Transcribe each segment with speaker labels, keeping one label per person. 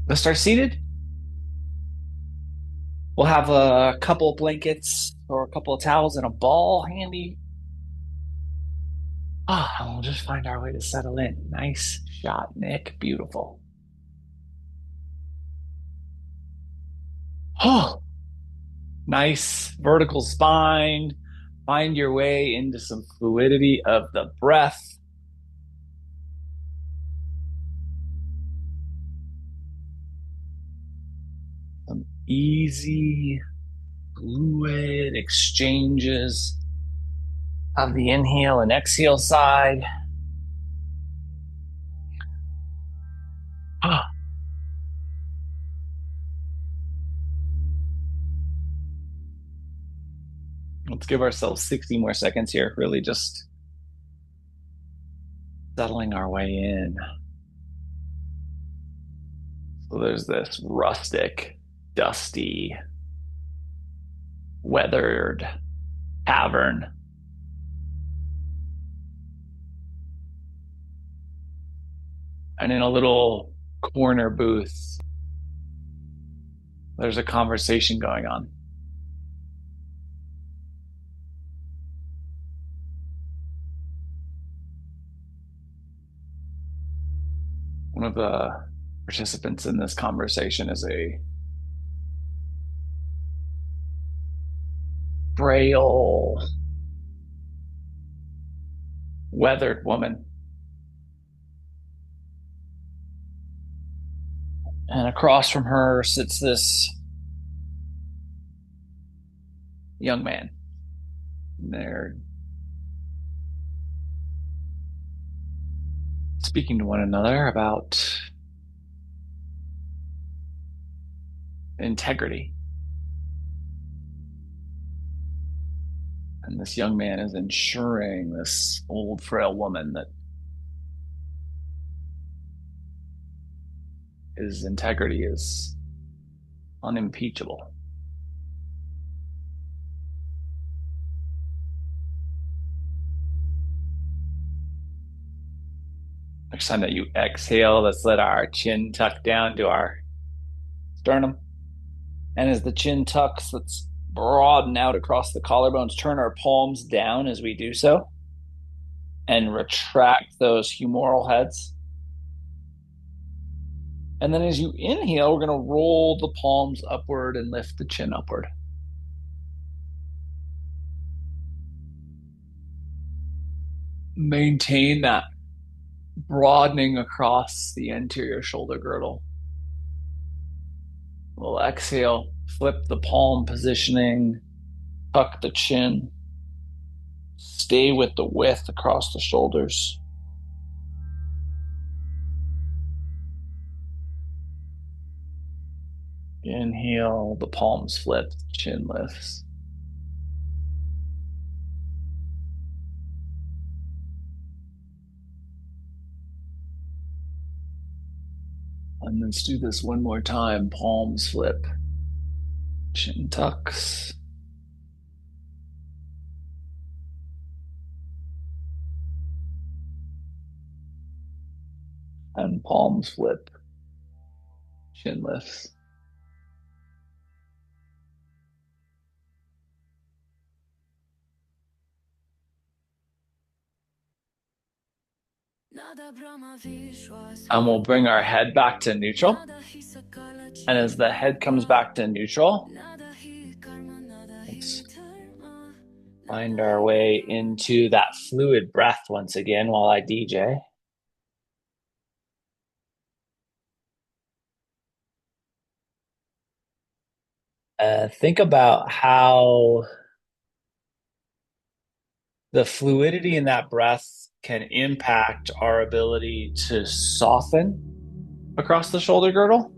Speaker 1: Let's start seated. We'll have a couple of blankets or a couple of towels and a ball handy. And we'll just find our way to settle in. Nice shot, Nick. Beautiful. Oh, nice vertical spine. Find your way into some fluidity of the breath. Some easy, fluid exchanges of the inhale and exhale side. Ah, let's give ourselves 60 more seconds here, really just settling our way in. So there's this rustic, dusty, weathered tavern. And in a little corner booth, there's a conversation going on. One of the participants in this conversation is a frail, weathered woman. And across from her sits this young man. They're speaking to one another about integrity. And this young man is ensuring this old, frail woman that his integrity is unimpeachable. Next time that you exhale, let's let our chin tuck down to our sternum. And as the chin tucks, let's broaden out across the collarbones, turn our palms down as we do so, and retract those humeral heads. And then as you inhale, we're going to roll the palms upward and lift the chin upward. Maintain that broadening across the anterior shoulder girdle. We'll exhale, flip the palm positioning, tuck the chin, stay with the width across the shoulders. Inhale, the palms flip, chin lifts. And let's do this one more time. Palms flip, chin tucks. And palms flip, chin lifts. And we'll bring our head back to neutral. And as the head comes back to neutral, let's find our way into that fluid breath once again while I DJ. Think about how the fluidity in that breath can impact our ability to soften across the shoulder girdle.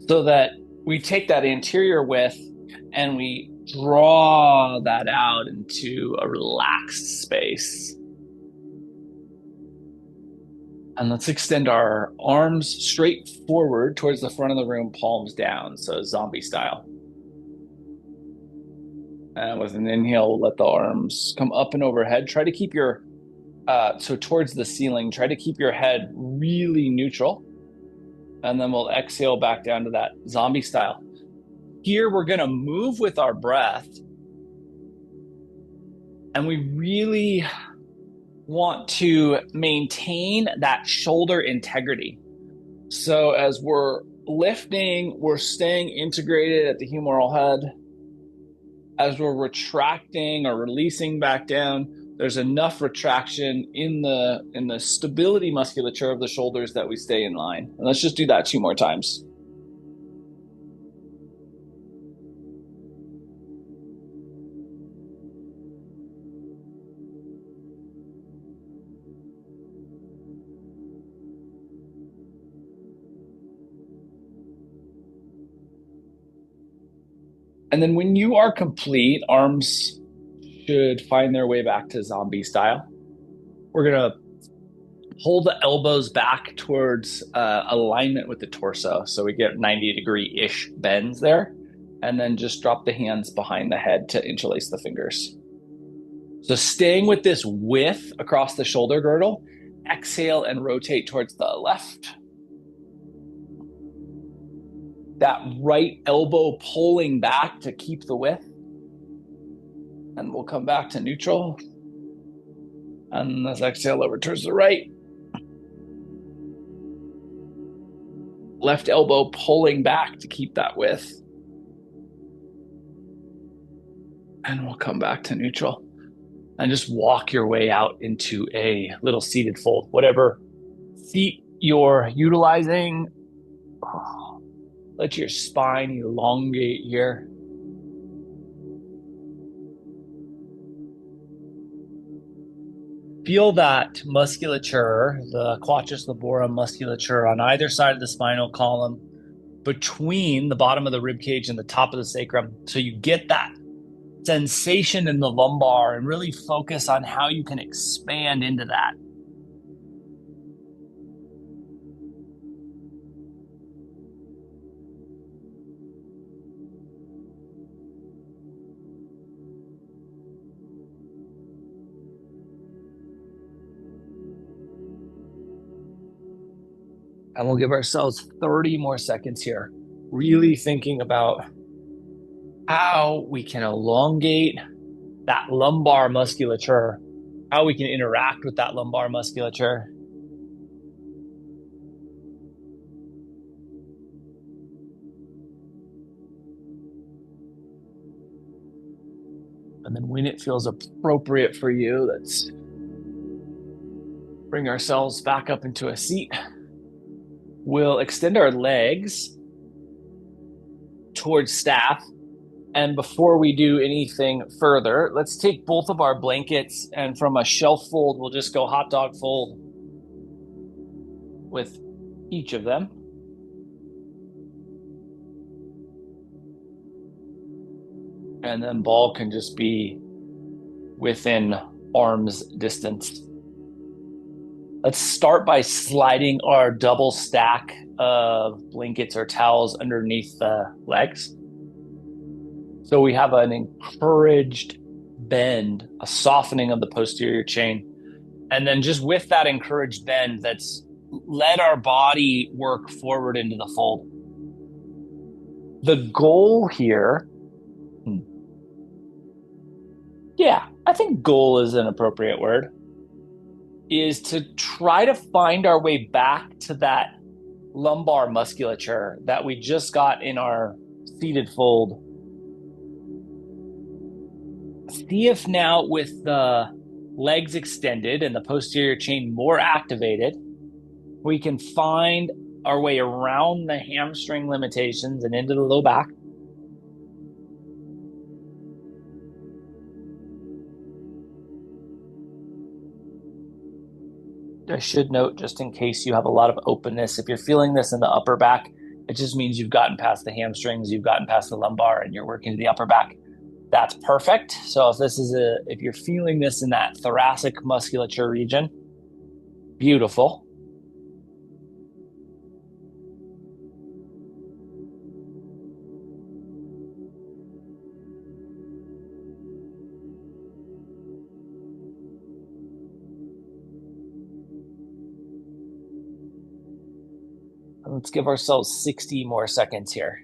Speaker 1: So that we take that anterior width and we draw that out into a relaxed space. And let's extend our arms straight forward towards the front of the room, palms down, so zombie style. And with an inhale, let the arms come up and overhead. Try to keep your, so towards the ceiling, try to keep your head really neutral. And then we'll exhale back down to that zombie style. Here, we're going to move with our breath. And we really want to maintain that shoulder integrity. So as we're lifting, we're staying integrated at the humeral head. As we're retracting or releasing back down, there's enough retraction in the stability musculature of the shoulders that we stay in line. And let's just do that 2 more times. And then when you are complete, arms should find their way back to zombie style. We're going to pull the elbows back towards alignment with the torso. So we get 90-degree-ish bends there. And then just drop the hands behind the head to interlace the fingers. So staying with this width across the shoulder girdle, exhale and rotate towards the left. That right elbow pulling back to keep the width. And we'll come back to neutral. And let's exhale over towards the right. Left elbow pulling back to keep that width. And we'll come back to neutral. And just walk your way out into a little seated fold. Whatever seat you're utilizing, let your spine elongate here. Feel that musculature, the quadratus lumborum musculature on either side of the spinal column between the bottom of the rib cage and the top of the sacrum. So you get that sensation in the lumbar and really focus on how you can expand into that. And we'll give ourselves 30 more seconds here, really thinking about how we can elongate that lumbar musculature, how we can interact with that lumbar musculature. And then when it feels appropriate for you, let's bring ourselves back up into a seat. We'll extend our legs towards staff. And before we do anything further, let's take both of our blankets and from a shelf fold, we'll just go hot dog fold with each of them. And then ball can just be within arm's distance. Let's start by sliding our double stack of blankets or towels underneath the legs. So we have an encouraged bend, a softening of the posterior chain. And then just with that encouraged bend, that's let our body work forward into the fold. The goal here, I think goal is an appropriate word, is to try to find our way back to that lumbar musculature that we just got in our seated fold. See if now with the legs extended and the posterior chain more activated, we can find our way around the hamstring limitations and into the low back. I should note, just in case you have a lot of openness, if you're feeling this in the upper back, it just means you've gotten past the hamstrings, you've gotten past the lumbar, and you're working to the upper back. That's perfect. So if you're feeling this in that thoracic musculature region, beautiful. Let's give ourselves 60 more seconds here.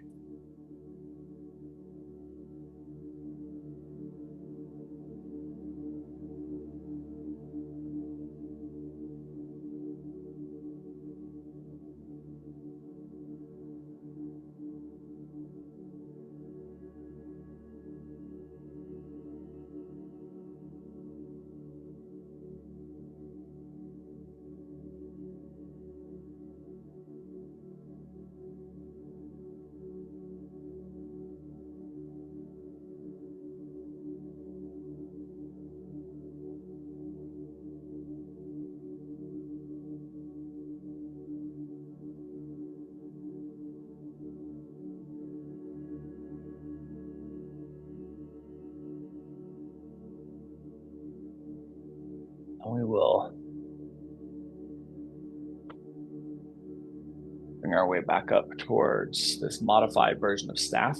Speaker 1: And we will bring our way back up towards this modified version of staff.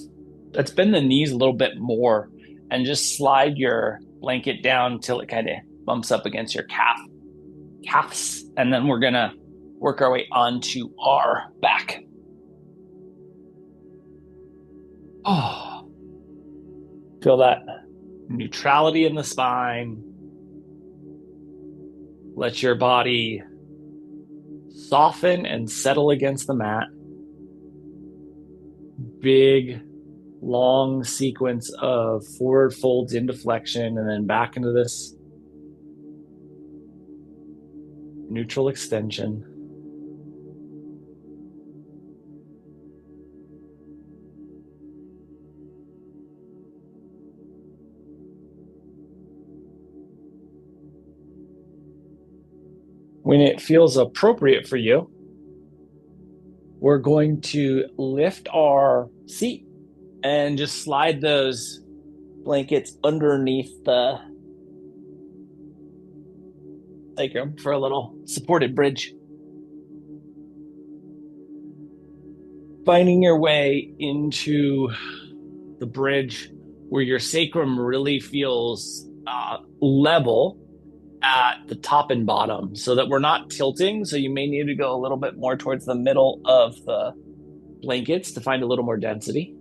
Speaker 1: Let's bend the knees a little bit more and just slide your blanket down till it kind of bumps up against your calves. And then we're going to work our way onto our back. Oh, feel that neutrality in the spine. Let your body soften and settle against the mat. Big, long sequence of forward folds into flexion and then back into this neutral extension. When it feels appropriate for you, we're going to lift our seat and just slide those blankets underneath the sacrum for a little supported bridge. Finding your way into the bridge where your sacrum really feels level at the top and bottom so that we're not tilting. So you may need to go a little bit more towards the middle of the blankets to find a little more density.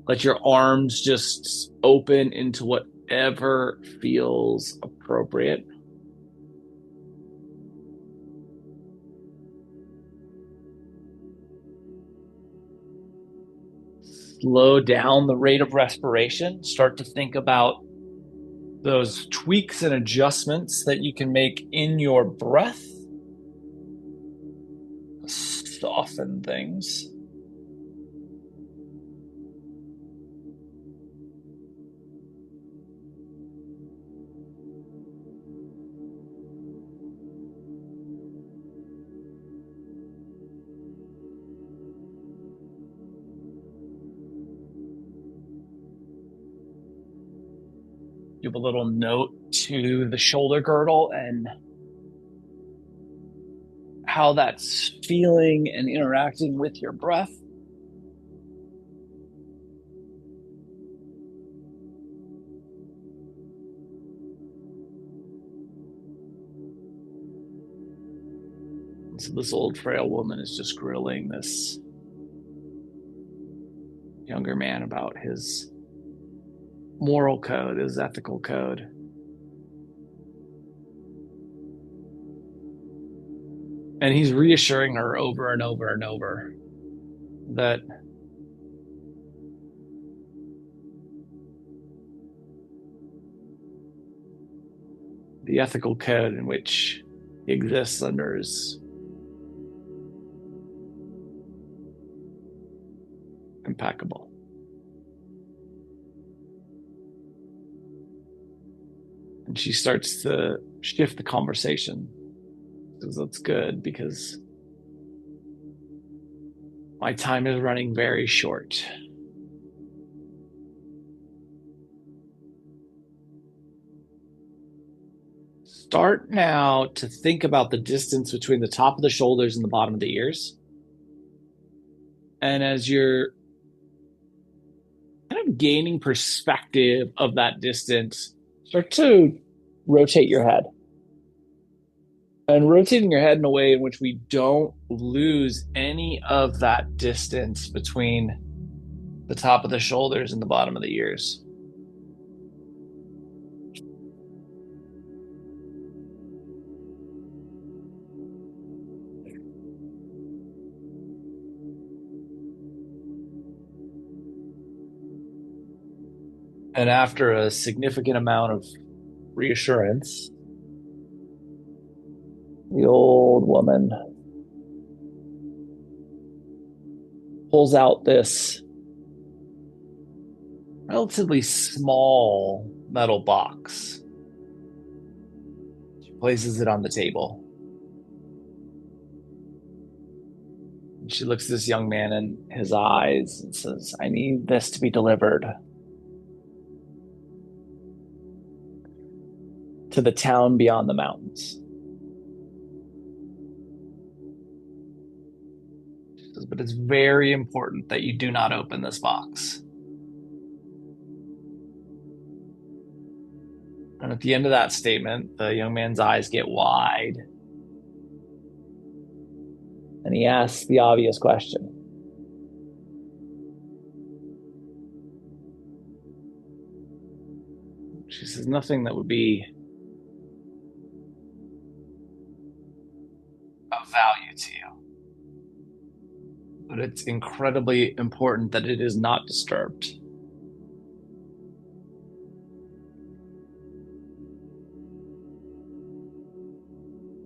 Speaker 1: Let your arms just open into whatever feels appropriate. Slow down the rate of respiration. Start to think about those tweaks and adjustments that you can make in your breath. Soften things. Give a little note to the shoulder girdle and how that's feeling and interacting with your breath. So this old frail woman is just grilling this younger man about his moral code, his ethical code. And he's reassuring her over and over and over that the ethical code in which he exists under is impeccable. And she starts to shift the conversation. Because that's good, because my time is running very short. Start now to think about the distance between the top of the shoulders and the bottom of the ears. And as you're kind of gaining perspective of that distance, start to rotate your head. And rotating your head in a way in which we don't lose any of that distance between the top of the shoulders and the bottom of the ears. And after a significant amount of reassurance, the old woman pulls out this relatively small metal box. She places it on the table. And she looks at this young man in his eyes and says, I need this to be delivered to the town beyond the mountains. She says, but it's very important that you do not open this box. And at the end of that statement, the young man's eyes get wide. And he asks the obvious question. She says, nothing that would be of value to you. But it's incredibly important that it is not disturbed.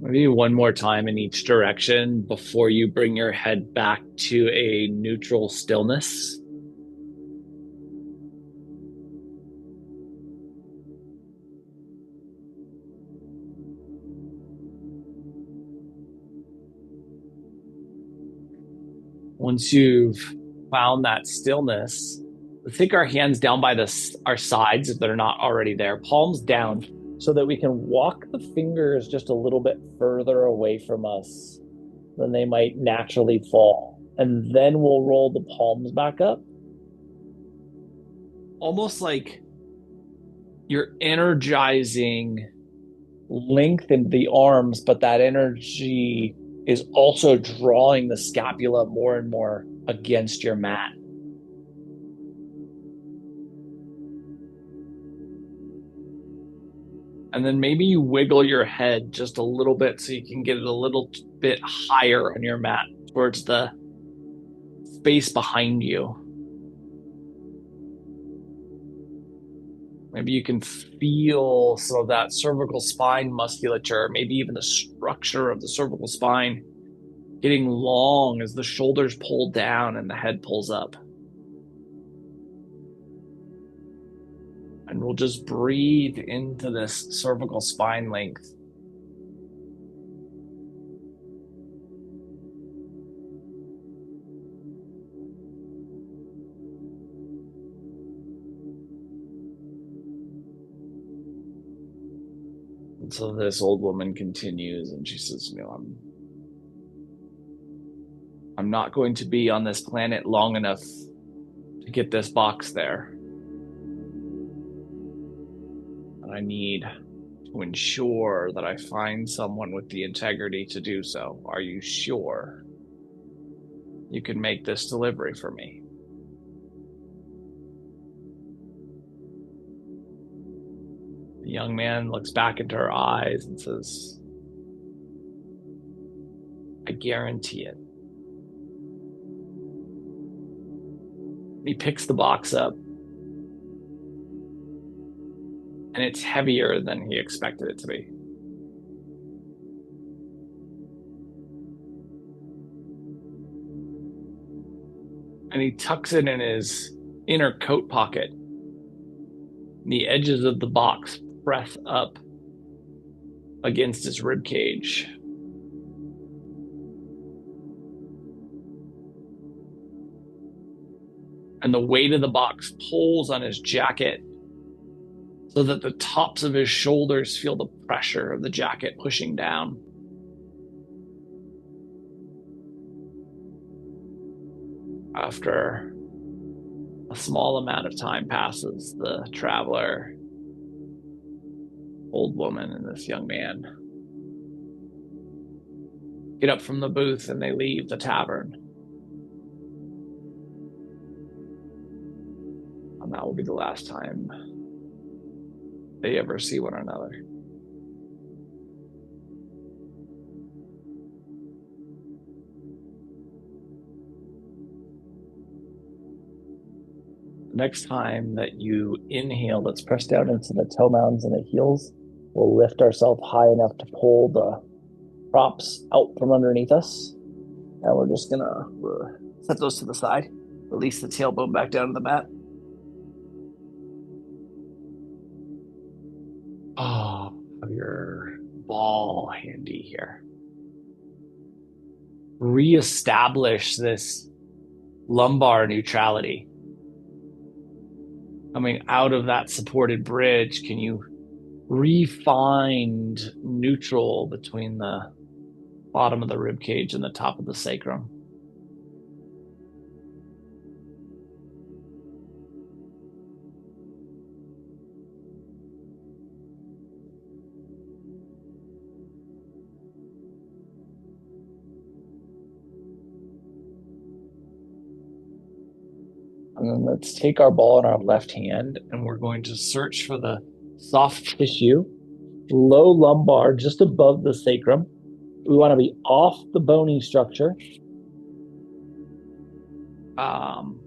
Speaker 1: Maybe one more time in each direction before you bring your head back to a neutral stillness. Once you've found that stillness, let's take our hands down by our sides if they're not already there, palms down, so that we can walk the fingers just a little bit further away from us than they might naturally fall. And then we'll roll the palms back up. Almost like you're energizing length in the arms, but that energy is also drawing the scapula more and more against your mat. And then maybe you wiggle your head just a little bit so you can get it a little bit higher on your mat towards the space behind you. Maybe you can feel some of that cervical spine musculature, maybe even the structure of the cervical spine getting long as the shoulders pull down and the head pulls up. And we'll just breathe into this cervical spine length. And so this old woman continues and she says, I'm not going to be on this planet long enough to get this box there. And I need to ensure that I find someone with the integrity to do so. Are you sure you can make this delivery for me? The young man looks back into her eyes and says, I guarantee it. He picks the box up, and it's heavier than he expected it to be. And he tucks it in his inner coat pocket. The edges of the box press up against his rib cage. And the weight of the box pulls on his jacket so that the tops of his shoulders feel the pressure of the jacket pushing down. After a small amount of time passes, the traveler, old woman, and this young man get up from the booth and they leave the tavern. And that will be the last time they ever see one another. Next time that you inhale, let's press down into the toe mounds and the heels. We'll lift ourselves high enough to pull the props out from underneath us. And we're just gonna set those to the side. Release the tailbone back down to the mat. Oh, have your ball handy here. Reestablish this lumbar neutrality. Coming out of that supported bridge, can you re-find neutral between the bottom of the rib cage and the top of the sacrum? And then let's take our ball in our left hand and we're going to search for the soft tissue, low lumbar, just above the sacrum. We want to be off the bony structure. Um,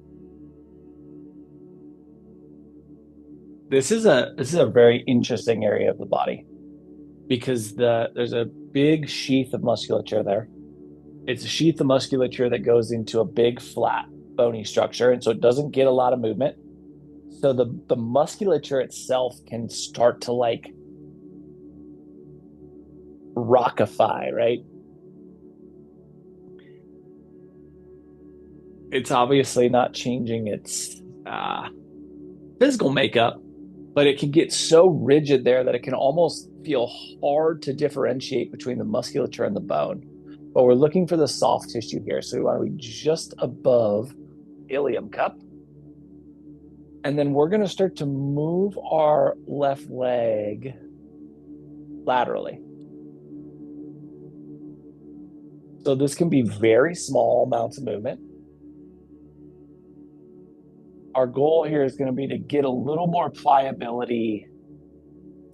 Speaker 1: this is a very interesting area of the body because there's a big sheath of musculature there. It's a sheath of musculature that goes into a big flat bony structure, and so it doesn't get a lot of movement. So the musculature itself can start to like rockify, right? It's obviously not changing its physical makeup, but it can get so rigid there that it can almost feel hard to differentiate between the musculature and the bone. But we're looking for the soft tissue here. So we want to be just above ilium cup. And then we're going to start to move our left leg laterally. So this can be very small amounts of movement. Our goal here is going to be to get a little more pliability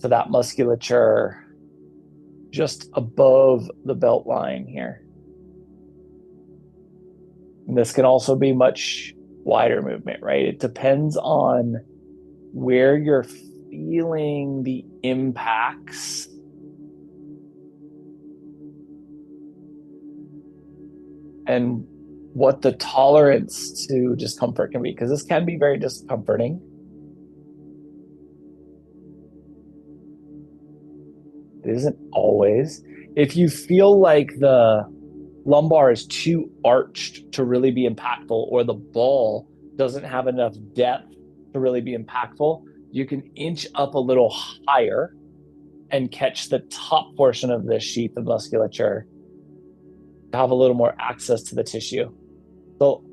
Speaker 1: to that musculature just above the belt line here. And this can also be much wider movement, right? It depends on where you're feeling the impacts. And what the tolerance to discomfort can be, because this can be very discomforting. It isn't always. If you feel like the lumbar is too arched to really be impactful, or the ball doesn't have enough depth to really be impactful, you can inch up a little higher and catch the top portion of this sheath of musculature to have a little more access to the tissue. So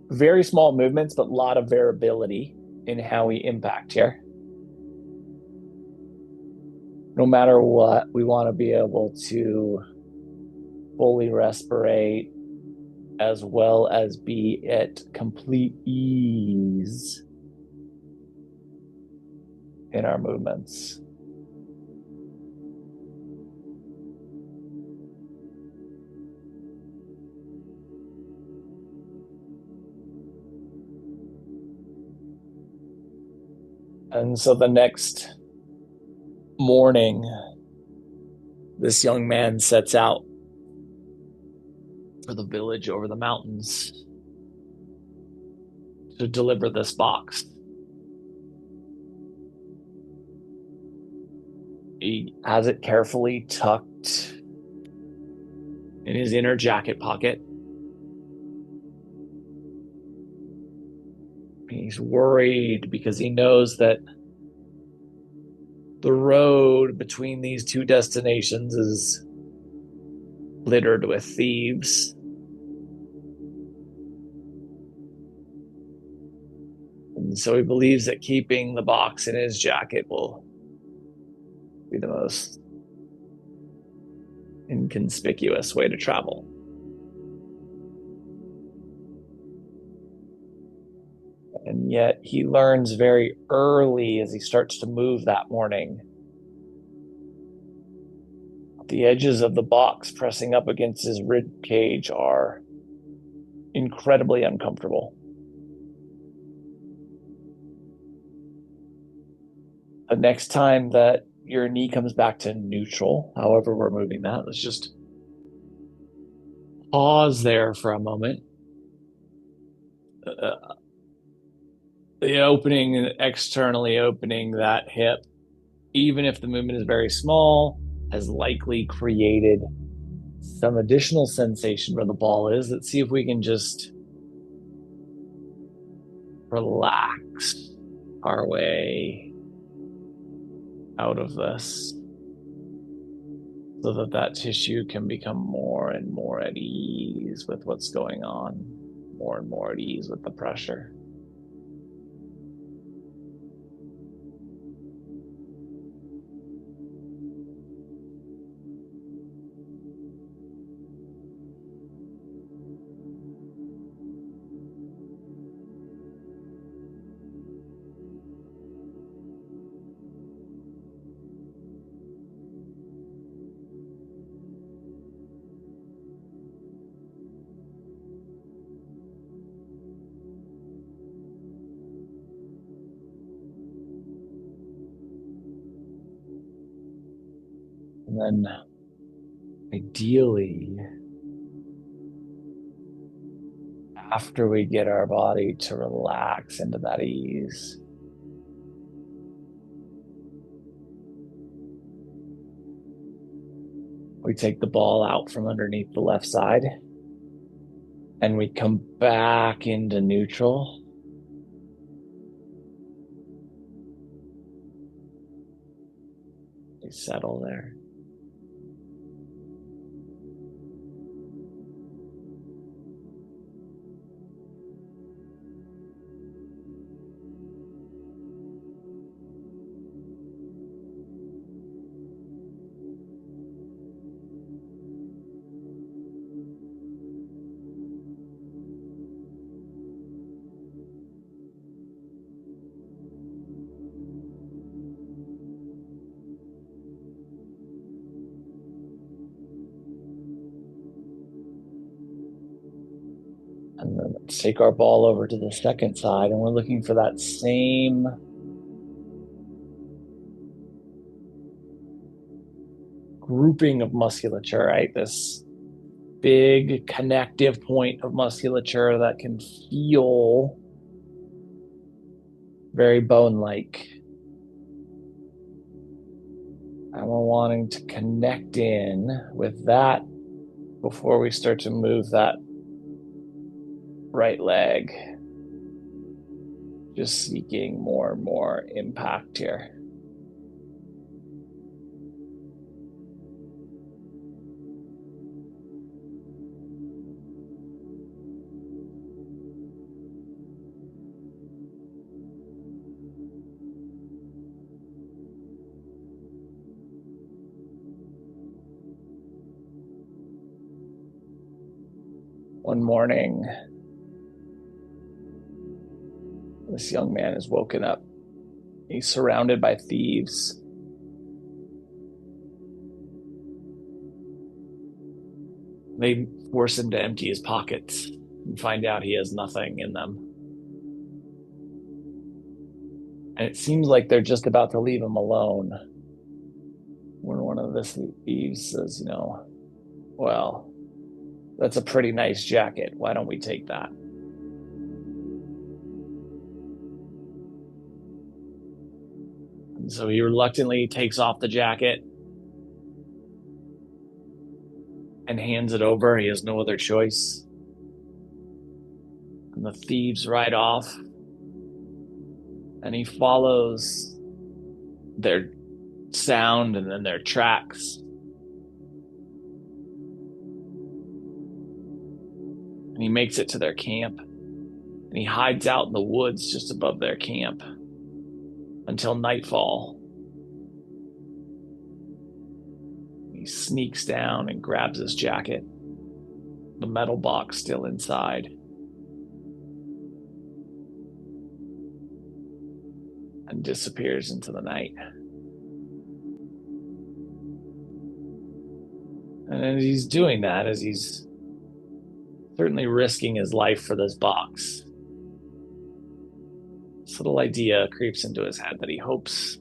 Speaker 1: very small movements, but a lot of variability in how we impact here. No matter what, we want to be able to fully respirate as well as be at complete ease in our movements. And so the next morning, this young man sets out for the village over the mountains to deliver this box. He has it carefully tucked in his inner jacket pocket. He's worried because he knows that the road between these two destinations is littered with thieves. And so he believes that keeping the box in his jacket will be the most inconspicuous way to travel. And yet he learns very early as he starts to move that morning. The edges of the box pressing up against his rib cage are incredibly uncomfortable. The next time that your knee comes back to neutral, however we're moving that, let's just pause there for a moment. The opening, externally opening that hip, even if the movement is very small, has likely created some additional sensation where the ball is. Let's see if we can just relax our way out of this so that that tissue can become more and more at ease with what's going on, more and more at ease with the pressure. And then ideally, after we get our body to relax into that ease, we take the ball out from underneath the left side and we come back into neutral. We settle there. And then let's take our ball over to the second side, and we're looking for that same grouping of musculature, right? This big connective point of musculature that can feel very bone-like. And we're wanting to connect in with that before we start to move that right leg. Just seeking more and more impact here. One morning, this young man is woken up. He's surrounded by thieves. They force him to empty his pockets and find out he has nothing in them. And it seems like they're just about to leave him alone when one of the thieves says, well, that's a pretty nice jacket. Why don't we take that? And so he reluctantly takes off the jacket and hands it over. He has no other choice. And the thieves ride off. And he follows their sound and then their tracks. And he makes it to their camp. And he hides out in the woods just above their camp until nightfall. He sneaks down and grabs his jacket, the metal box still inside, and disappears into the night. And as he's doing that, as he's certainly risking his life for this box, this little idea creeps into his head that he hopes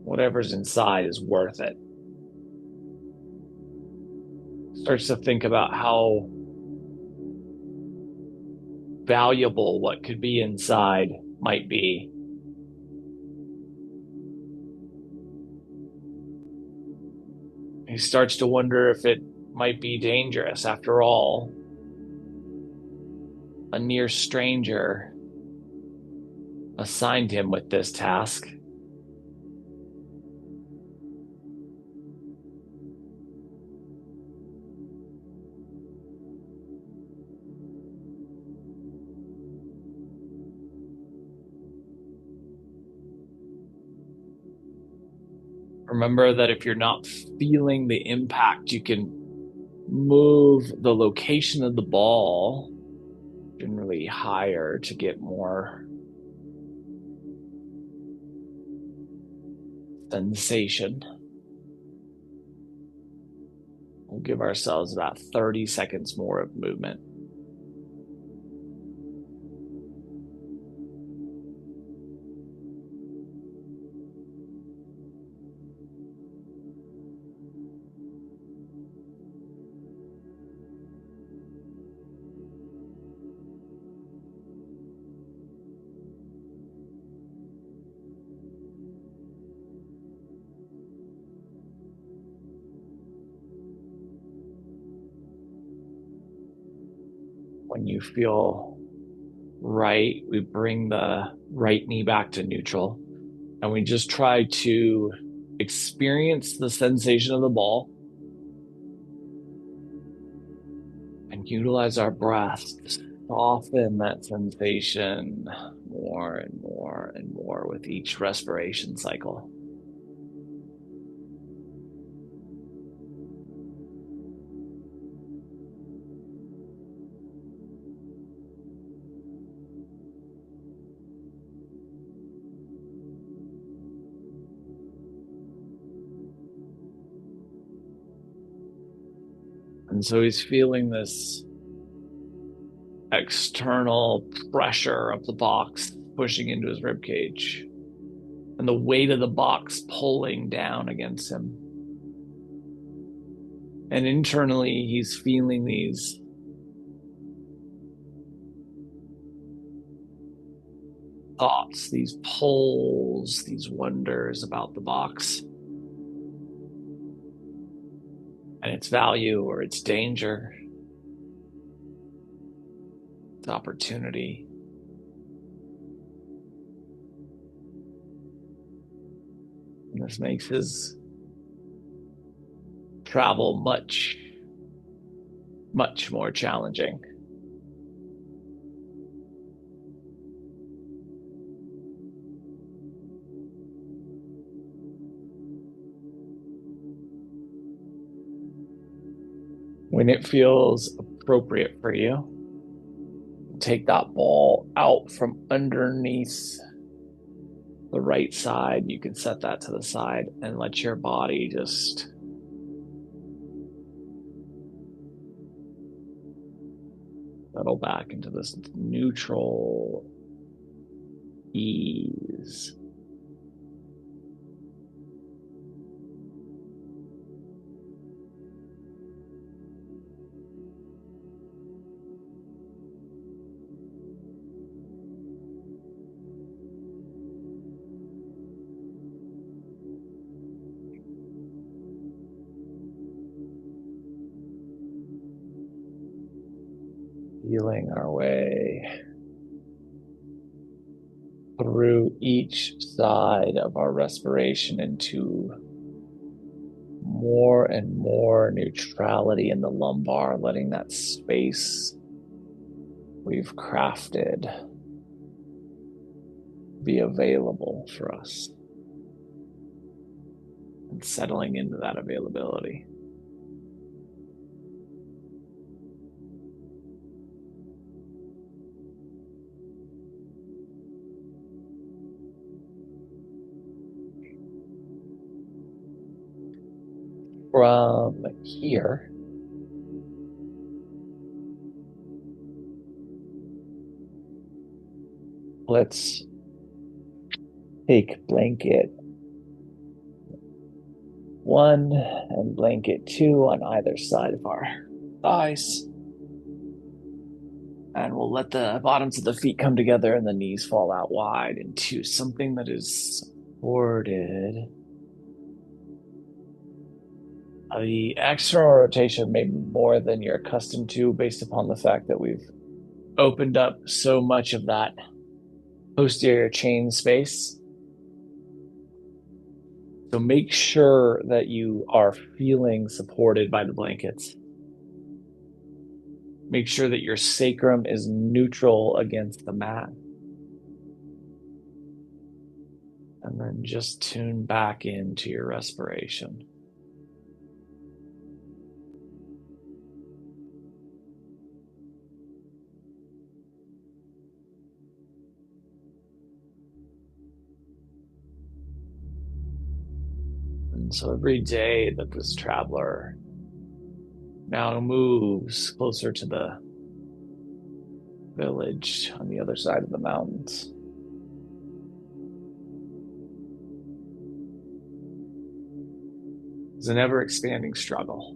Speaker 1: whatever's inside is worth it. Starts to think about how valuable what could be inside might be. He starts to wonder if it might be dangerous. After all, a near stranger assigned him with this task. Remember that if you're not feeling the impact, you can move the location of the ball generally higher to get more sensation. We'll give ourselves about 30 seconds more of movement. When you feel right, we bring the right knee back to neutral, and we just try to experience the sensation of the ball and utilize our breath to soften that sensation more and more and more with each respiration cycle. And so he's feeling this external pressure of the box pushing into his rib cage and the weight of the box pulling down against him. And internally, he's feeling these thoughts, these pulls, these wonders about the box and its value or its danger, its opportunity. And this makes his travel much, much more challenging. When it feels appropriate for you, take that ball out from underneath the right side. You can set that to the side and let your body just settle back into this neutral ease. Feeling our way through each side of our respiration into more and more neutrality in the lumbar, letting that space we've crafted be available for us. and settling into that availability. From here, let's take blanket 1 and blanket 2 on either side of our thighs. And we'll let the bottoms of the feet come together and the knees fall out wide into something that is supported. The external rotation may be more than you're accustomed to based upon the fact that we've opened up so much of that posterior chain space. So make sure that you are feeling supported by the blankets. Make sure that your sacrum is neutral against the mat. And then just tune back into your respiration. And so every day that this traveler now moves closer to the village on the other side of the mountains, is an ever expanding struggle.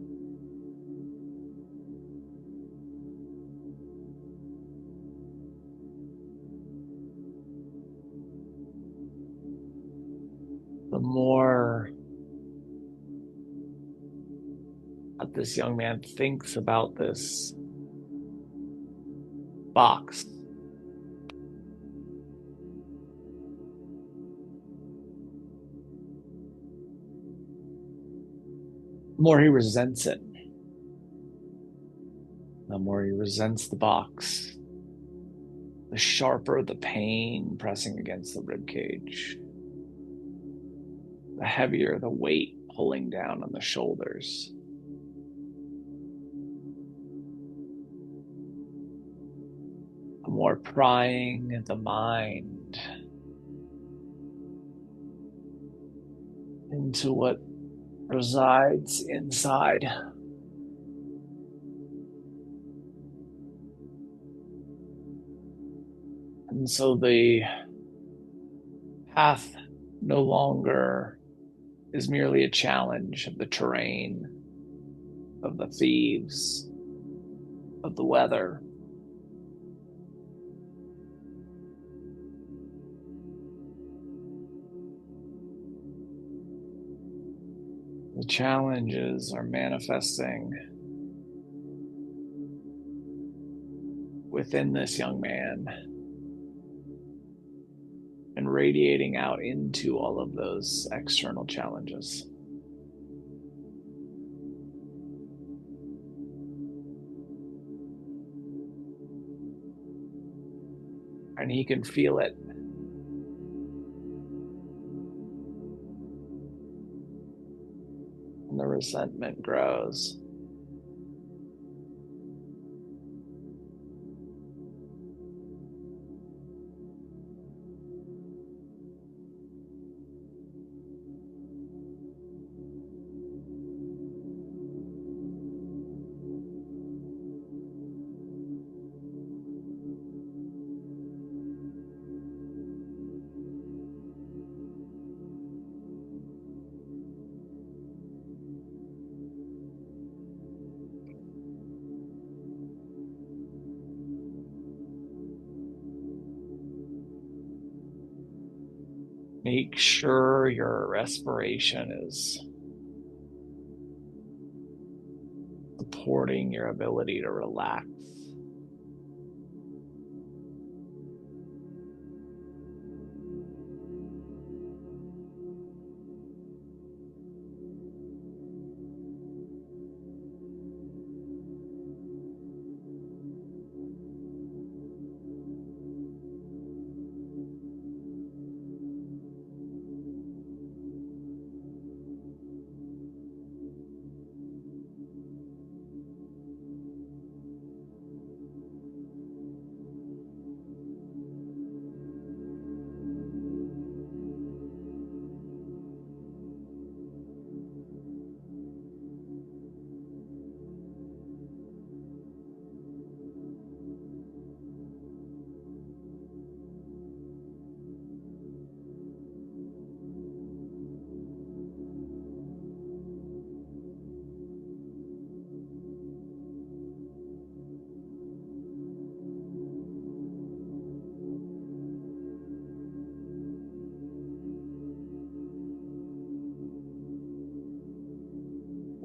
Speaker 1: The more that this young man thinks about this box, the more he resents it. The more he resents the box, the sharper the pain pressing against the rib cage, the heavier the weight pulling down on the shoulders. The more prying the mind into what resides inside. And so the path no longer is merely a challenge of the terrain, of the thieves, of the weather. The challenges are manifesting within this young man and radiating out into all of those external challenges. And he can feel it. And the resentment grows. Make sure your respiration is supporting your ability to relax.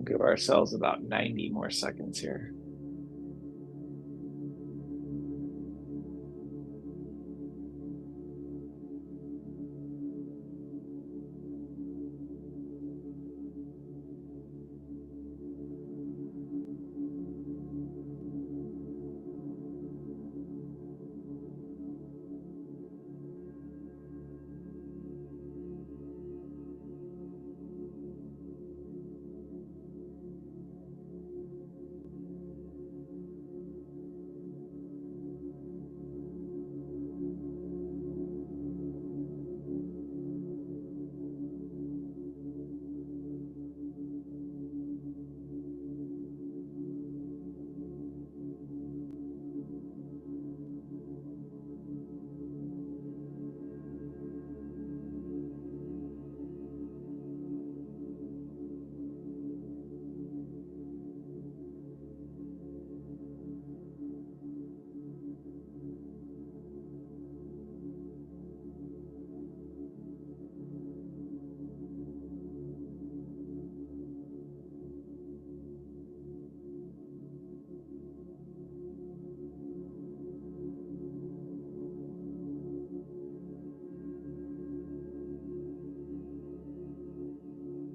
Speaker 1: give ourselves about 90 more seconds here.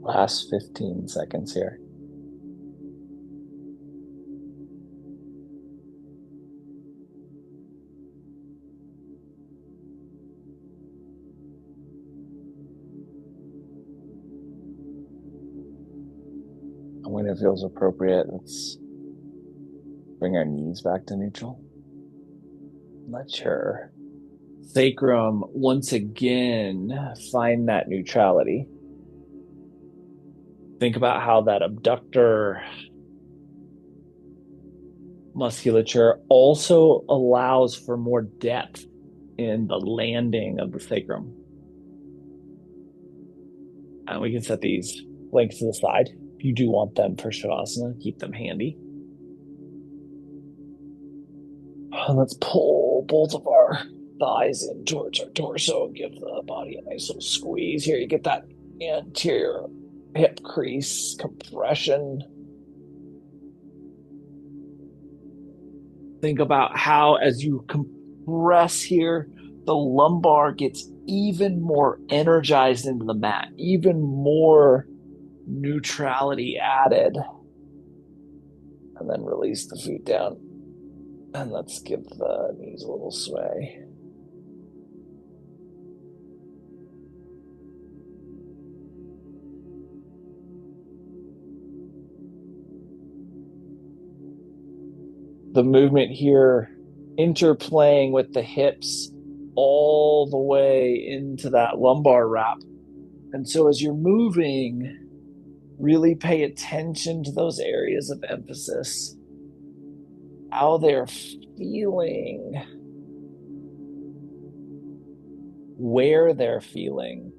Speaker 1: Last 15 seconds here. And when it feels appropriate, let's bring our knees back to neutral. Let your sacrum once again find that neutrality. Think about how that abductor musculature also allows for more depth in the landing of the sacrum. And we can set these legs to the side. If you do want them for Shavasana, keep them handy. Let's pull both of our thighs in towards our torso and give the body a nice little squeeze. Here, you get that anterior hip crease compression. Think about how, as you compress here, the lumbar gets even more energized into the mat, even more neutrality added. And then release the feet down. And let's give the knees a little sway. The movement here interplaying with the hips all the way into that lumbar wrap. And so as you're moving, really pay attention to those areas of emphasis, how they're feeling, where they're feeling.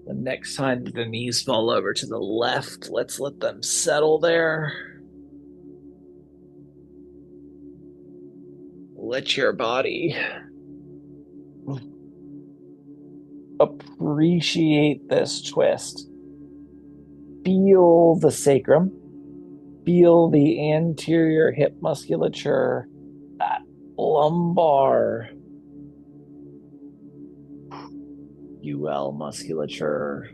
Speaker 1: The next time the knees fall over to the left, let's let them settle there. Let your body appreciate this twist. Feel the sacrum, feel the anterior hip musculature, that lumbar UL musculature.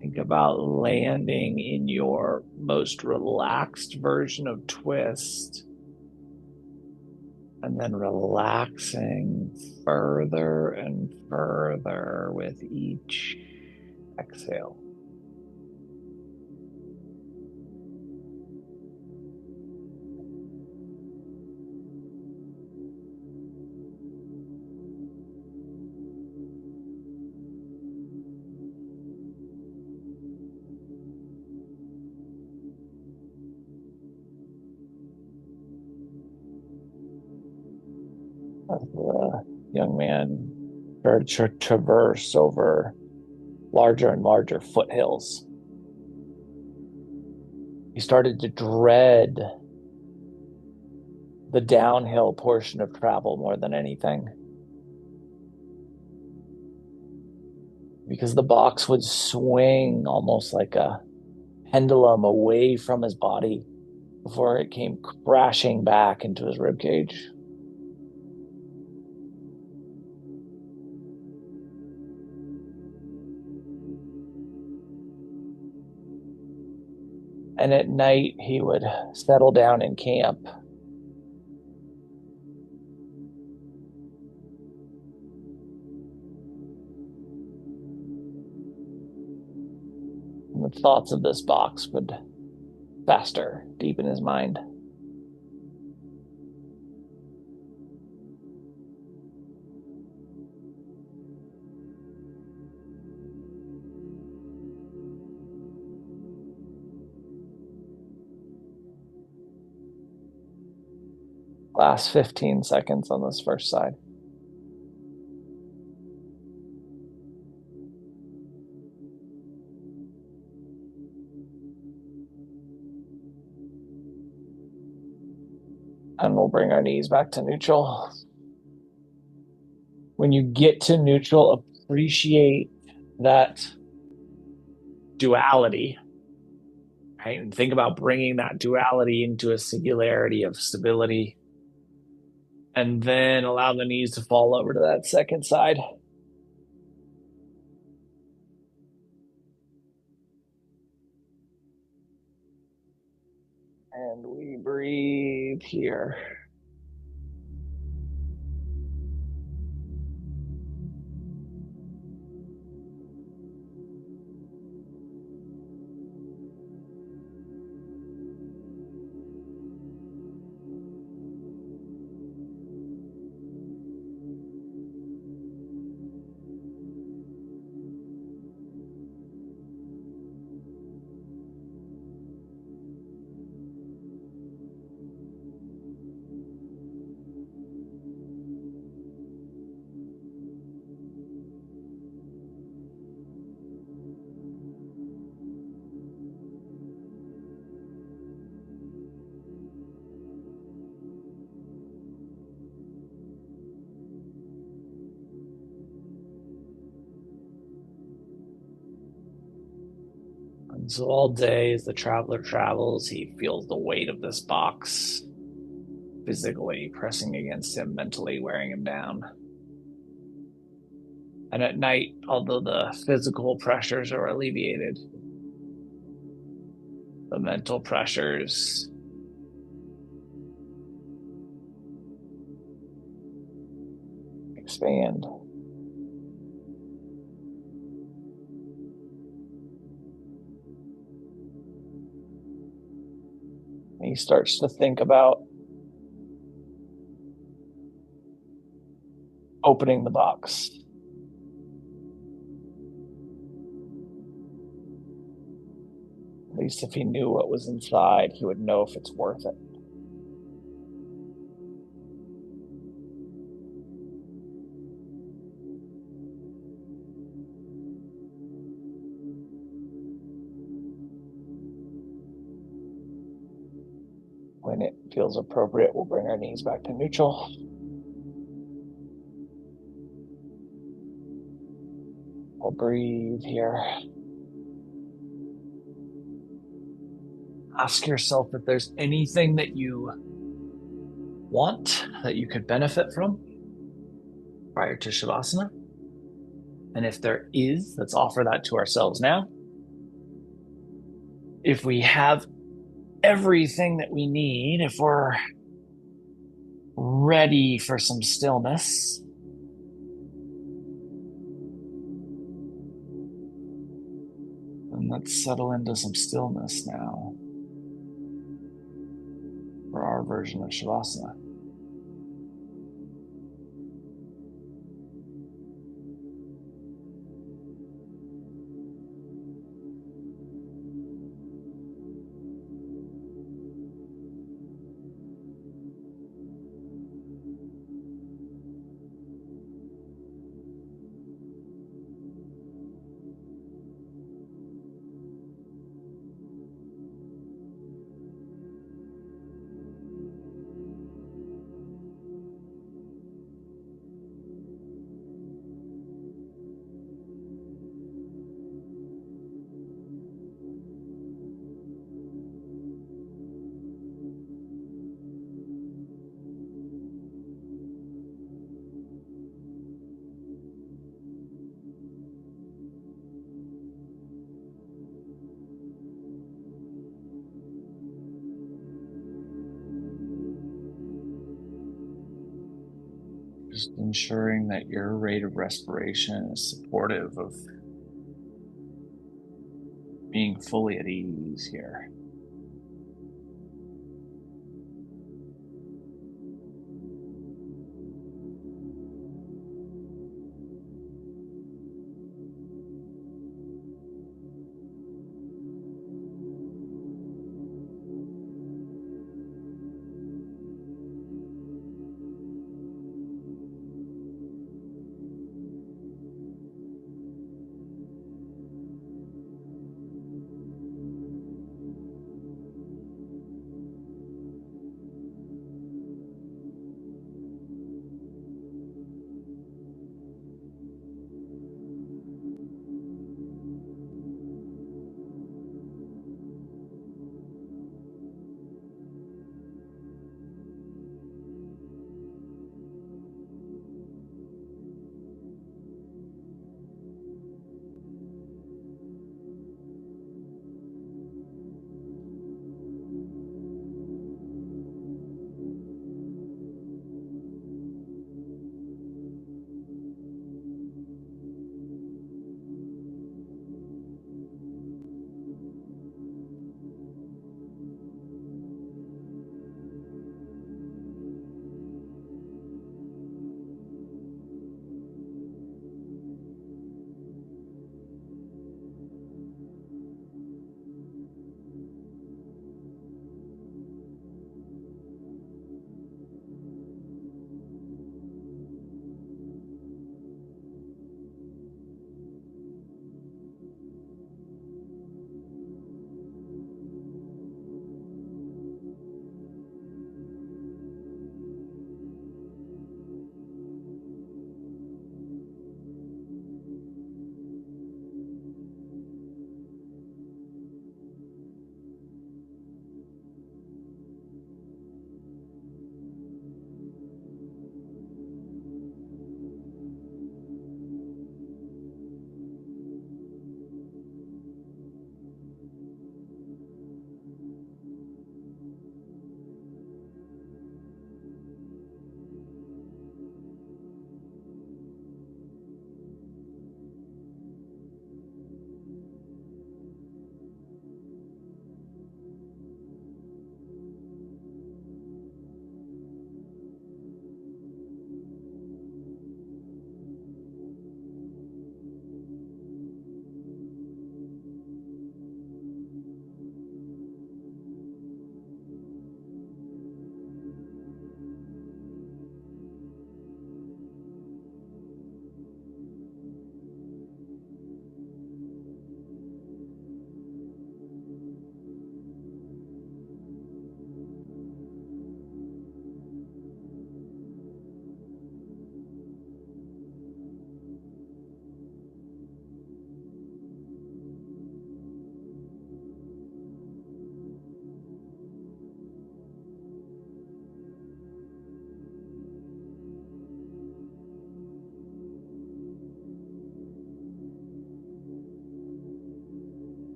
Speaker 1: Think about landing in your most relaxed version of twist and then relaxing further and further with each exhale. As the young man started to traverse over larger and larger foothills, He started to dread the downhill portion of travel more than anything because the box would swing almost like a pendulum away from his body before it came crashing back into his rib cage. And at night, he would settle down in camp. And the thoughts of this box would fester deep in his mind. Last 15 seconds on this first side. And we'll bring our knees back to neutral. When you get to neutral, appreciate that duality, right? And think about bringing that duality into a singularity of stability. And then allow the knees to fall over to that second side. And we breathe here. And so all day as the traveler travels, he feels the weight of this box physically pressing against him, mentally wearing him down. And at night, although the physical pressures are alleviated, the mental pressures expand. And he starts to think about opening the box. At least if he knew what was inside, he would know if it's worth it. When it feels appropriate, we'll bring our knees back to neutral. We'll breathe here. Ask yourself if there's anything that you want that you could benefit from prior to Shavasana. And if there is, let's offer that to ourselves now. If we have everything that we need, if we're ready for some stillness, then let's settle into some stillness now for our version of Shavasana. Just ensuring that your rate of respiration is supportive of being fully at ease here.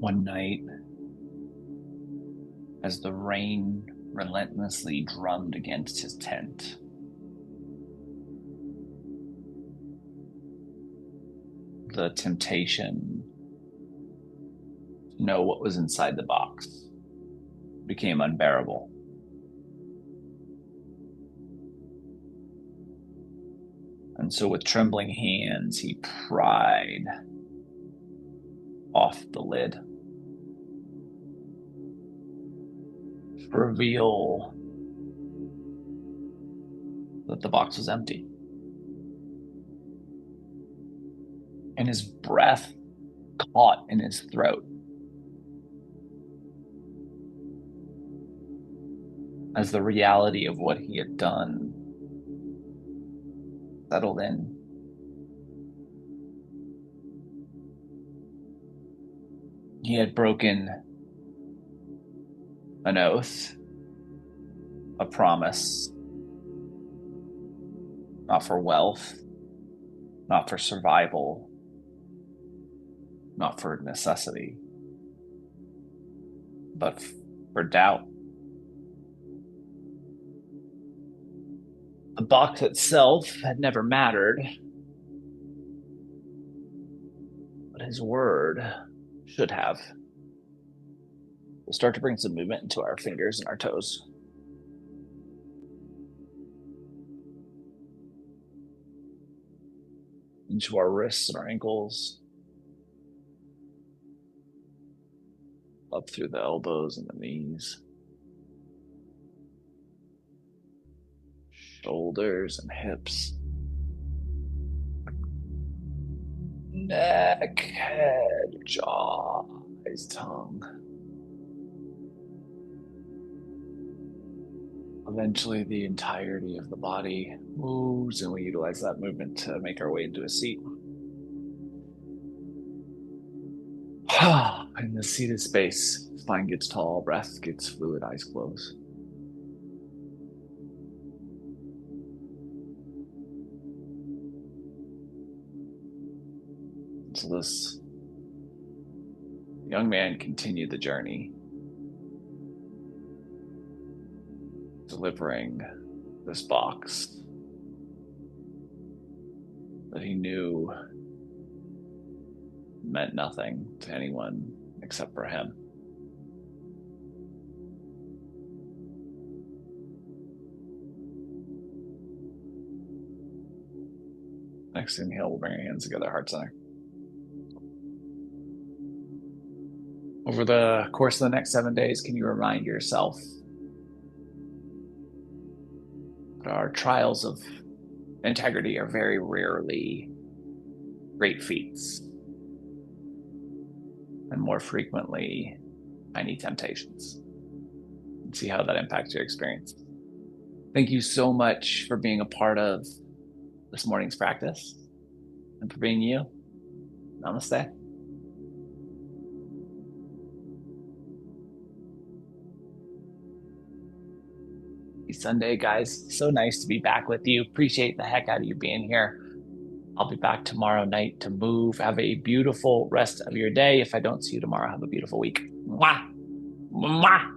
Speaker 1: One night, as the rain relentlessly drummed against his tent, the temptation to know what was inside the box became unbearable. And so, with trembling hands, he pried off the lid to reveal that the box was empty. And his breath caught in his throat as the reality of what he had done settled in. He had broken an oath, a promise, not for wealth, not for survival, not for necessity, but for doubt. The box itself had never mattered, but his word should have. We'll start to bring some movement into our fingers and our toes. Into our wrists and our ankles. Up through the elbows and the knees. Shoulders and hips. Neck, head, jaw, eyes, tongue. Eventually, the entirety of the body moves, and we utilize that movement to make our way into a seat. In the seated space, spine gets tall, breath gets fluid, eyes close. So this young man continued the journey, delivering this box that he knew meant nothing to anyone except for him. Next inhale, we'll bring our hands together, heart center. Over the course of the next 7 days, can you remind yourself that our trials of integrity are very rarely great feats, and more frequently, tiny temptations? And see how that impacts your experience. Thank you so much for being a part of this morning's practice and for being you. Namaste. Happy Sunday, guys. So nice to be back with you. Appreciate the heck out of you being here. I'll be back tomorrow night to move. Have a beautiful rest of your day. If I don't see you tomorrow, have a beautiful week. Mwah! Mwah!